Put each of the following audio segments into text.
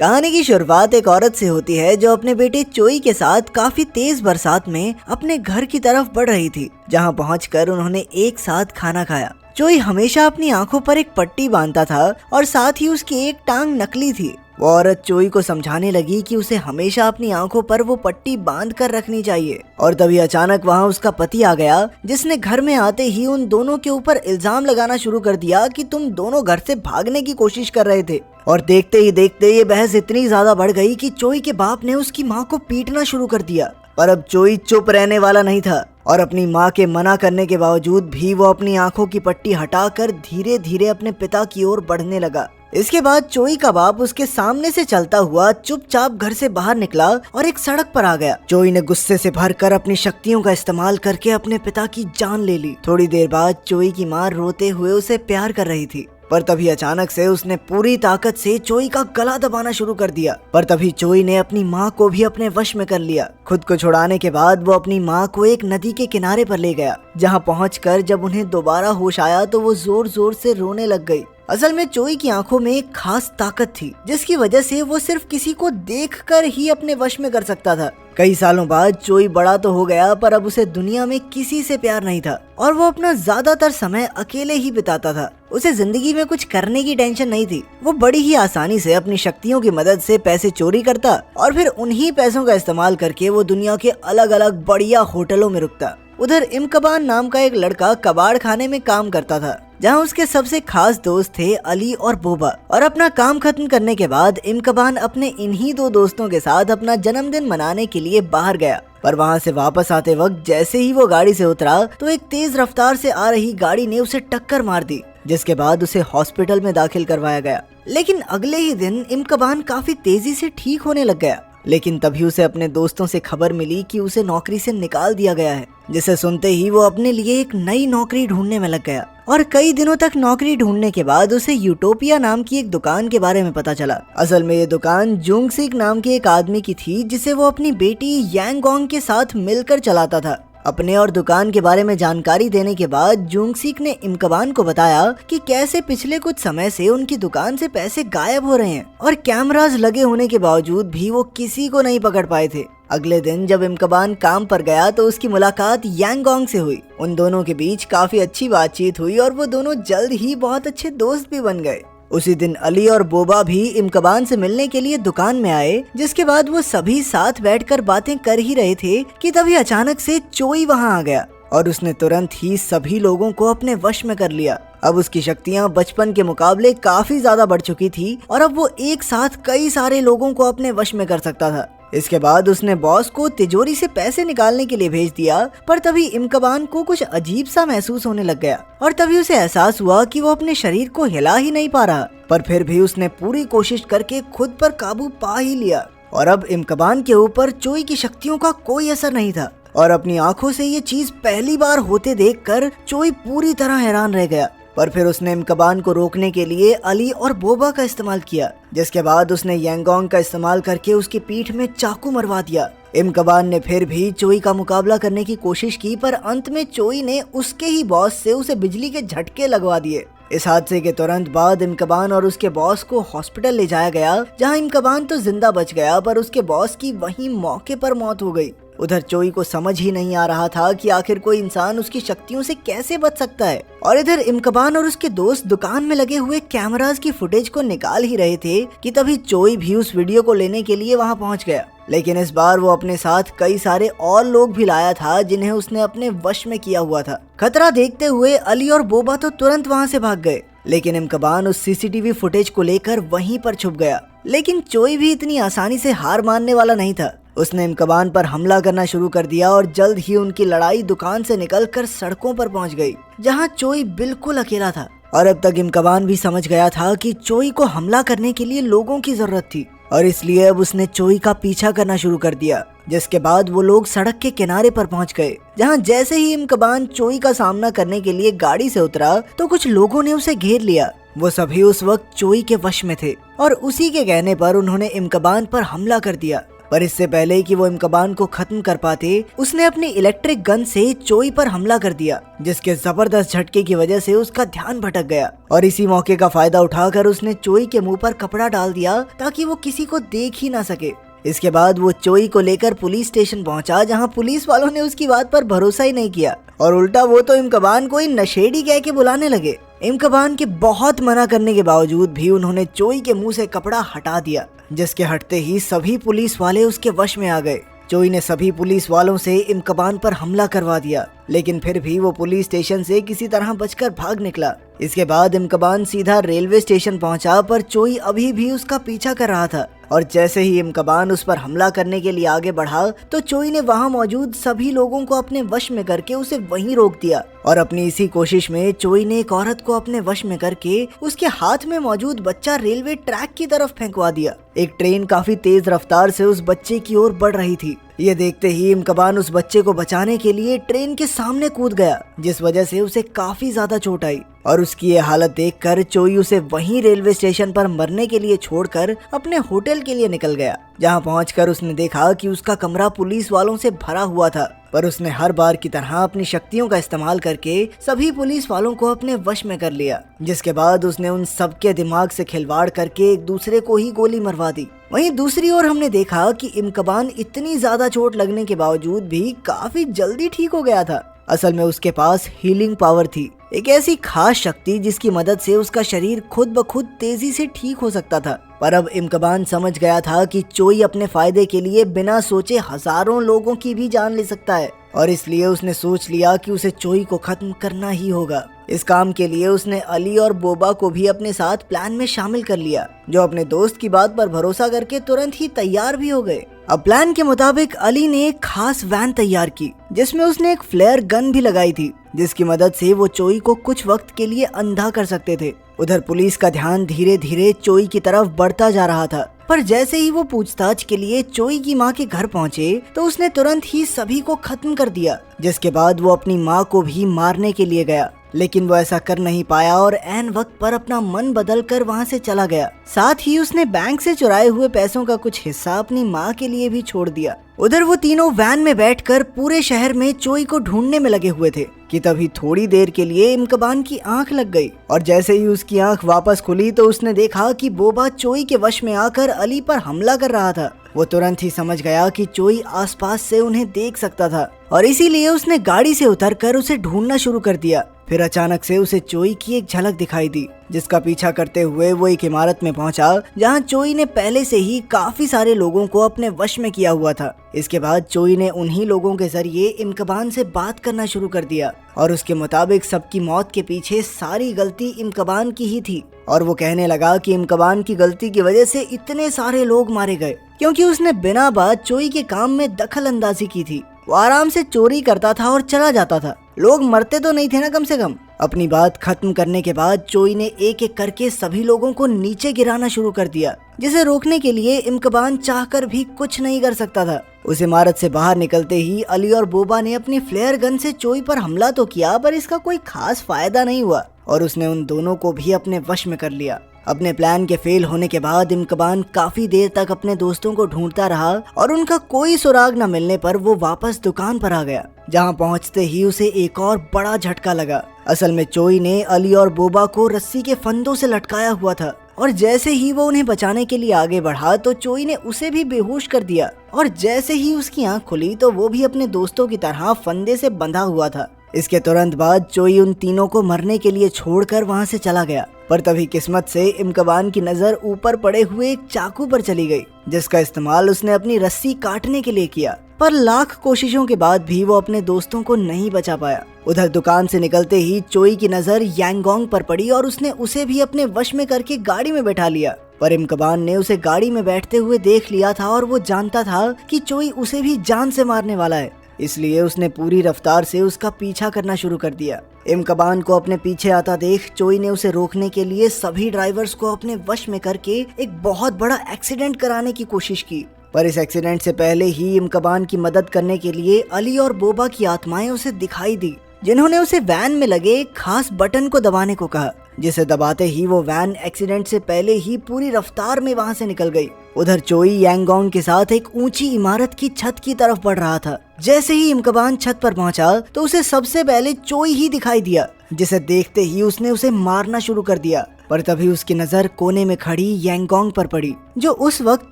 कहानी की शुरुआत एक औरत से होती है जो अपने बेटे चोई के साथ काफी तेज बरसात में अपने घर की तरफ बढ़ रही थी, जहां पहुंचकर उन्होंने एक साथ खाना खाया। चोई हमेशा अपनी आंखों पर एक पट्टी बांधता था और साथ ही उसकी एक टांग नकली थी। वो औरत चोई को समझाने लगी कि उसे हमेशा अपनी आंखों पर वो पट्टी बांध कर रखनी चाहिए। और तभी अचानक वहाँ उसका पति आ गया, जिसने घर में आते ही उन दोनों के ऊपर इल्जाम लगाना शुरू कर दिया कि तुम दोनों घर से भागने की कोशिश कर रहे थे। और देखते ही देखते ये बहस इतनी ज्यादा बढ़ गई कि चोई के बाप ने उसकी माँ को पीटना शुरू कर दिया। पर अब चोई चुप रहने वाला नहीं था और अपनी माँ के मना करने के बावजूद भी वो अपनी आंखों की पट्टी हटाकर धीरे धीरे अपने पिता की ओर बढ़ने लगा। इसके बाद चोई का बाप उसके सामने से चलता हुआ चुपचाप घर से बाहर निकला और एक सड़क पर आ गया। चोई ने गुस्से से भरकर अपनी शक्तियों का इस्तेमाल करके अपने पिता की जान ले ली। थोड़ी देर बाद चोई की माँ रोते हुए उसे प्यार कर रही थी, पर तभी अचानक से उसने पूरी ताकत से चोई का गला दबाना शुरू कर दिया। पर तभी चोई ने अपनी माँ को भी अपने वश में कर लिया। खुद को छुड़ाने के बाद वो अपनी माँ को एक नदी के किनारे पर ले गया, जहाँ पहुंचकर जब उन्हें दोबारा होश आया तो वो जोर जोर से रोने लग गई। असल में चोई की आंखों में एक खास ताकत थी, जिसकी वजह से वो सिर्फ किसी को देखकर ही अपने वश में कर सकता था। कई सालों बाद चोई बड़ा तो हो गया, पर अब उसे दुनिया में किसी से प्यार नहीं था और वो अपना ज्यादातर समय अकेले ही बिताता था। उसे जिंदगी में कुछ करने की टेंशन नहीं थी। वो बड़ी ही आसानी से अपनी शक्तियों की मदद से पैसे चोरी करता और फिर उन्हीं पैसों का इस्तेमाल करके वो दुनिया के अलग अलग बढ़िया होटलों में रुकता। उधर इमकबान नाम का एक लड़का कबाड़ खाने में काम करता था, जहां उसके सबसे खास दोस्त थे अली और बोबा। और अपना काम खत्म करने के बाद इमकबान अपने इन्हीं दो दोस्तों के साथ अपना जन्मदिन मनाने के लिए बाहर गया। पर वहां से वापस आते वक्त जैसे ही वो गाड़ी से उतरा तो एक तेज रफ्तार से आ रही गाड़ी ने उसे टक्कर मार दी, जिसके बाद उसे हॉस्पिटल में दाखिल करवाया गया। लेकिन अगले ही दिन इमकबान काफी तेजी से ठीक होने लग गया। लेकिन तभी उसे अपने दोस्तों से खबर मिली कि उसे नौकरी से निकाल दिया गया है, जिसे सुनते ही वो अपने लिए एक नई नौकरी ढूंढने में लग गया। और कई दिनों तक नौकरी ढूंढने के बाद उसे यूटोपिया नाम की एक दुकान के बारे में पता चला। असल में ये दुकान जुंगसिक नाम के एक आदमी की थी, जिसे वो अपनी बेटी यांगोंग के साथ मिलकर चलाता था। अपने और दुकान के बारे में जानकारी देने के बाद जुंगसिक ने इमकबान को बताया कि कैसे पिछले कुछ समय से उनकी दुकान से पैसे गायब हो रहे हैं और कैमरास लगे होने के बावजूद भी वो किसी को नहीं पकड़ पाए थे। अगले दिन जब इमकबान काम पर गया तो उसकी मुलाकात यांगोंग से हुई। उन दोनों के बीच काफी अच्छी बातचीत हुई और वो दोनों जल्द ही बहुत अच्छे दोस्त भी बन गए। उसी दिन अली और बोबा भी इमकबान से मिलने के लिए दुकान में आए, जिसके बाद वो सभी साथ बैठकर बातें कर ही रहे थे कि तभी अचानक से चोई वहां आ गया और उसने तुरंत ही सभी लोगों को अपने वश में कर लिया। अब उसकी शक्तियां बचपन के मुकाबले काफी ज्यादा बढ़ चुकी थी और अब वो एक साथ कई सारे लोगों को अपने वश में कर सकता था। इसके बाद उसने बॉस को तिजोरी से पैसे निकालने के लिए भेज दिया, पर तभी इमकबान को कुछ अजीब सा महसूस होने लग गया और तभी उसे एहसास हुआ कि वो अपने शरीर को हिला ही नहीं पा रहा। पर फिर भी उसने पूरी कोशिश करके खुद पर काबू पा ही लिया और अब इमकबान के ऊपर चोई की शक्तियों का कोई असर नहीं था। और अपनी आंखों से ये चीज पहली बार होते देखकर चोई पूरी तरह हैरान रह गया। पर फिर उसने इमकबान को रोकने के लिए अली और बोबा का इस्तेमाल किया, जिसके बाद उसने यांगोंग का इस्तेमाल करके उसकी पीठ में चाकू मरवा दिया। इमकबान ने फिर भी चोई का मुकाबला करने की कोशिश की, पर अंत में चोई ने उसके ही बॉस से उसे बिजली के झटके लगवा दिए। इस हादसे के तुरंत बाद इमकबान और उसके बॉस को हॉस्पिटल ले जाया गया, जहां इमकबान तो जिंदा बच गया, पर उसके बॉस की वहीं मौके पर मौत हो गई। उधर चोई को समझ ही नहीं आ रहा था कि आखिर कोई इंसान उसकी शक्तियों से कैसे बच सकता है। और इधर इमकबान और उसके दोस्त दुकान में लगे हुए कैमरास की फुटेज को निकाल ही रहे थे कि तभी चोई भी उस वीडियो को लेने के लिए वहां पहुंच गया। लेकिन इस बार वो अपने साथ कई सारे और लोग भी लाया था, जिन्हें उसने अपने वश में किया हुआ था। खतरा देखते हुए अली और बोबा तो तुरंत वहां से भाग गए, लेकिन इमकबान उस सीसीटीवी फुटेज को लेकर वहीं पर छुप गया। लेकिन चोई भी इतनी आसानी से हार मानने वाला नहीं था। उसने इमकबान पर हमला करना शुरू कर दिया और जल्द ही उनकी लड़ाई दुकान से निकलकर सड़कों पर पहुंच गई, जहां चोई बिल्कुल अकेला था। और अब तक इमकबान भी समझ गया था कि चोई को हमला करने के लिए लोगों की जरूरत थी और इसलिए अब उसने चोई का पीछा करना शुरू कर दिया। जिसके बाद वो लोग सड़क के किनारे पर पहुंच गए, जहां जैसे ही इमकबान चोई का सामना करने के लिए गाड़ी से उतरा तो कुछ लोगों ने उसे घेर लिया। वो सभी उस वक्त चोई के वश में थे और उसी के कहने पर उन्होंने इमकबान पर हमला कर दिया। पर इससे पहले कि वो इमकबान को खत्म कर पाते, उसने अपनी इलेक्ट्रिक गन से चोई पर हमला कर दिया, जिसके जबरदस्त झटके की वजह से उसका ध्यान भटक गया और इसी मौके का फायदा उठाकर उसने चोई के मुंह पर कपड़ा डाल दिया ताकि वो किसी को देख ही ना सके। इसके बाद वो चोई को लेकर पुलिस स्टेशन पहुंचा, जहां पुलिस वालों ने उसकी बात पर भरोसा ही नहीं किया और उल्टा वो तो इमकबान को ही नशेड़ी कह के बुलाने लगे। इमकबान के बहुत मना करने के बावजूद भी उन्होंने चोई के मुंह से कपड़ा हटा दिया, जिसके हटते ही सभी पुलिस वाले उसके वश में आ गए। चोई ने सभी पुलिस वालों से इमकबान पर हमला करवा दिया, लेकिन फिर भी वो पुलिस स्टेशन से किसी तरह बचकर भाग निकला। इसके बाद इमकबान सीधा रेलवे स्टेशन पहुंचा, पर चोई अभी भी उसका पीछा कर रहा था और जैसे ही इमकबान उस पर हमला करने के लिए आगे बढ़ा तो चोई ने वहां मौजूद सभी लोगों को अपने वश में करके उसे वहीं रोक दिया और अपनी इसी कोशिश में चोई ने एक औरत को अपने वश में करके उसके हाथ में मौजूद बच्चा रेलवे ट्रैक की तरफ फेंकवा दिया। एक ट्रेन काफी तेज रफ्तार से उस बच्चे की ओर बढ़ रही थी। ये देखते ही इमकबान उस बच्चे को बचाने के लिए ट्रेन के सामने कूद गया, जिस वजह से उसे काफी ज्यादा चोट आई और उसकी ये हालत देखकर चोई उसे वहीं रेलवे स्टेशन पर मरने के लिए छोड़कर अपने होटल के लिए निकल गया, जहां पहुंचकर उसने देखा कि उसका कमरा पुलिस वालों से भरा हुआ था। पर उसने हर बार की तरह अपनी शक्तियों का इस्तेमाल करके सभी पुलिस वालों को अपने वश में कर लिया, जिसके बाद उसने उन सबके दिमाग से खिलवाड़ करके एक दूसरे को ही गोली मरवा दी। वहीं दूसरी ओर हमने देखा कि इमकबान इतनी ज्यादा चोट लगने के बावजूद भी काफी जल्दी ठीक हो गया था। असल में उसके पास हीलिंग पावर थी, एक ऐसी खास शक्ति जिसकी मदद से उसका शरीर खुद ब खुद तेजी से ठीक हो सकता था। पर अब इमकबान समझ गया था कि चोई अपने फायदे के लिए बिना सोचे हजारों लोगों की भी जान ले सकता है और इसलिए उसने सोच लिया कि उसे चोई को खत्म करना ही होगा। इस काम के लिए उसने अली और बोबा को भी अपने साथ प्लान में शामिल कर लिया, जो अपने दोस्त की बात पर भरोसा करके तुरंत ही तैयार भी हो गए। अब प्लान के मुताबिक अली ने एक खास वैन तैयार की, जिसमें उसने एक फ्लेयर गन भी लगाई थी, जिसकी मदद से वो चोई को कुछ वक्त के लिए अंधा कर सकते थे। उधर पुलिस का ध्यान धीरे धीरे चोई की तरफ बढ़ता जा रहा था, पर जैसे ही वो पूछताछ के लिए चोई की माँ के घर पहुँचे तो उसने तुरंत ही सभी को खत्म कर दिया, जिसके बाद वो अपनी माँ को भी मारने के लिए गया, लेकिन वो ऐसा कर नहीं पाया और ऐन वक्त पर अपना मन बदल कर वहाँ से चला गया। साथ ही उसने बैंक से चुराए हुए पैसों का कुछ हिस्सा अपनी माँ के लिए भी छोड़ दिया। उधर वो तीनों वैन में बैठकर पूरे शहर में चोई को ढूंढने में लगे हुए थे कि तभी थोड़ी देर के लिए इमकबान की आंख लग गई और जैसे ही उसकी आंख वापस खुली तो उसने देखा कि बोबा चोई के वश में आकर अली पर हमला कर रहा था। वो तुरंत ही समझ गया कि चोई आसपास से उन्हें देख सकता था और इसीलिए उसने गाड़ी से उतरकर उसे ढूंढना शुरू कर दिया। फिर अचानक से उसे चोई की एक झलक दिखाई दी, जिसका पीछा करते हुए वो एक इमारत में पहुंचा जहां चोई ने पहले से ही काफी सारे लोगों को अपने वश में किया हुआ था। इसके बाद चोई ने उन्हीं लोगों के जरिए इमकबान से बात करना शुरू कर दिया और उसके मुताबिक सबकी मौत के पीछे सारी गलती इमकबान की ही थी और वो कहने लगा कि इमकबान की गलती की वजह से इतने सारे लोग मारे गए क्योंकि उसने बिना बात चोई के काम में दखल अंदाजी की थी। वो आराम से चोरी करता था और चला जाता था, लोग मरते तो नहीं थे ना कम से कम। अपनी बात खत्म करने के बाद चोई ने एक एक करके सभी लोगों को नीचे गिराना शुरू कर दिया, जिसे रोकने के लिए इमकबान चाहकर भी कुछ नहीं कर सकता था। उस इमारत से बाहर निकलते ही अली और बोबा ने अपनी फ्लेयर गन से चोई पर हमला तो किया, पर इसका कोई खास फायदा नहीं हुआ और उसने उन दोनों को भी अपने वश में कर लिया। अपने प्लान के फेल होने के बाद इमकबान काफी देर तक अपने दोस्तों को ढूंढता रहा और उनका कोई सुराग न मिलने पर वो वापस दुकान पर आ गया, जहां पहुंचते ही उसे एक और बड़ा झटका लगा। असल में चोई ने अली और बोबा को रस्सी के फंदों से लटकाया हुआ था और जैसे ही वो उन्हें बचाने के लिए आगे बढ़ा तो चोई ने उसे भी बेहोश कर दिया और जैसे ही उसकी आंख खुली तो वो भी अपने दोस्तों की तरह फंदे से बंधा हुआ था। इसके तुरंत बाद चोई उन तीनों को मरने के लिए छोड़कर वहां से चला गया, पर तभी किस्मत से इमकबान की नजर ऊपर पड़े हुए एक चाकू पर चली गई, जिसका इस्तेमाल उसने अपनी रस्सी काटने के लिए किया। पर लाख कोशिशों के बाद भी वो अपने दोस्तों को नहीं बचा पाया। उधर दुकान से निकलते ही चोई की नजर यांगोंग पर पड़ी और उसने उसे भी अपने वश में करके गाड़ी में बैठा लिया। पर इमकबान ने उसे गाड़ी में बैठते हुए देख लिया था और वो जानता था कि चोई उसे भी जान से मारने वाला है, इसलिए उसने पूरी रफ्तार से उसका पीछा करना शुरू कर दिया। इमकबान को अपने पीछे आता देख चोई ने उसे रोकने के लिए सभी ड्राइवर्स को अपने वश में करके एक बहुत बड़ा एक्सीडेंट कराने की कोशिश की। पर इस एक्सीडेंट से पहले ही इमकबान की मदद करने के लिए अली और बोबा की आत्माएं उसे दिखाई दी, जिन्होंने उसे वैन में लगे एक खास बटन को दबाने को कहा, जिसे दबाते ही वो वैन एक्सीडेंट से पहले ही पूरी रफ्तार में वहाँ से निकल गई। उधर चोई यांगोंग के साथ एक ऊंची इमारत की छत की तरफ बढ़ रहा था। जैसे ही इमकबान छत पर पहुंचा तो उसे सबसे पहले चोई ही दिखाई दिया, जिसे देखते ही उसने उसे मारना शुरू कर दिया। पर तभी उसकी नजर कोने में खड़ी यांगोंग पर पड़ी, जो उस वक्त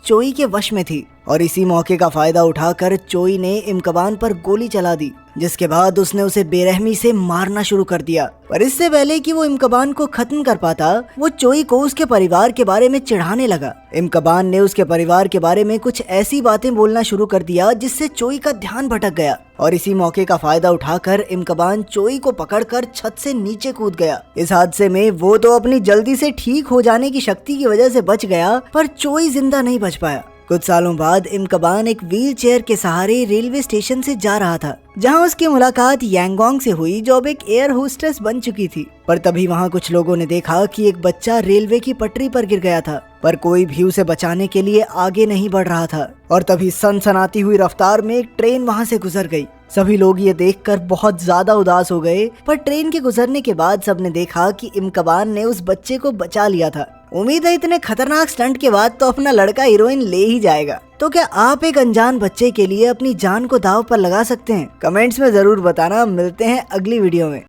चोई के वश में थी, और इसी मौके का फायदा उठाकर चोई ने इमकबान पर गोली चला दी, जिसके बाद उसने उसे बेरहमी से मारना शुरू कर दिया। पर इससे पहले कि वो इमकबान को खत्म कर पाता, वो चोई को उसके परिवार के बारे में चिढ़ाने लगा। इमकबान ने उसके परिवार के बारे में कुछ ऐसी बातें बोलना शुरू कर दिया जिससे चोई का ध्यान भटक गया, और इसी मौके का फायदा उठाकर इमकबान चोई को पकड़कर छत से नीचे कूद गया। इस हादसे में वो तो अपनी जल्दी से ठीक हो जाने की शक्ति की वजह से बच गया, पर चोई जिंदा नहीं बच पाया। कुछ सालों बाद इमकबान एक व्हील चेयर के सहारे रेलवे स्टेशन से जा रहा था, जहां उसकी मुलाकात यांगोंग से हुई, जो अब एक एयर होस्टेस बन चुकी थी। पर तभी वहां कुछ लोगों ने देखा कि एक बच्चा रेलवे की पटरी पर गिर गया था, पर कोई भी उसे बचाने के लिए आगे नहीं बढ़ रहा था। और तभी सनसनाती हुई रफ्तार में एक ट्रेन वहां से गुजर गई। सभी लोग ये देखकर बहुत ज्यादा उदास हो गए, पर ट्रेन के गुजरने के बाद सबने देखा कि इमकबान ने उस बच्चे को बचा लिया था। उम्मीद है इतने खतरनाक स्टंट के बाद तो अपना लड़का हीरोइन ले ही जाएगा। तो क्या आप एक अनजान बच्चे के लिए अपनी जान को दांव पर लगा सकते हैं? कमेंट्स में जरूर बताना। मिलते हैं अगली वीडियो में।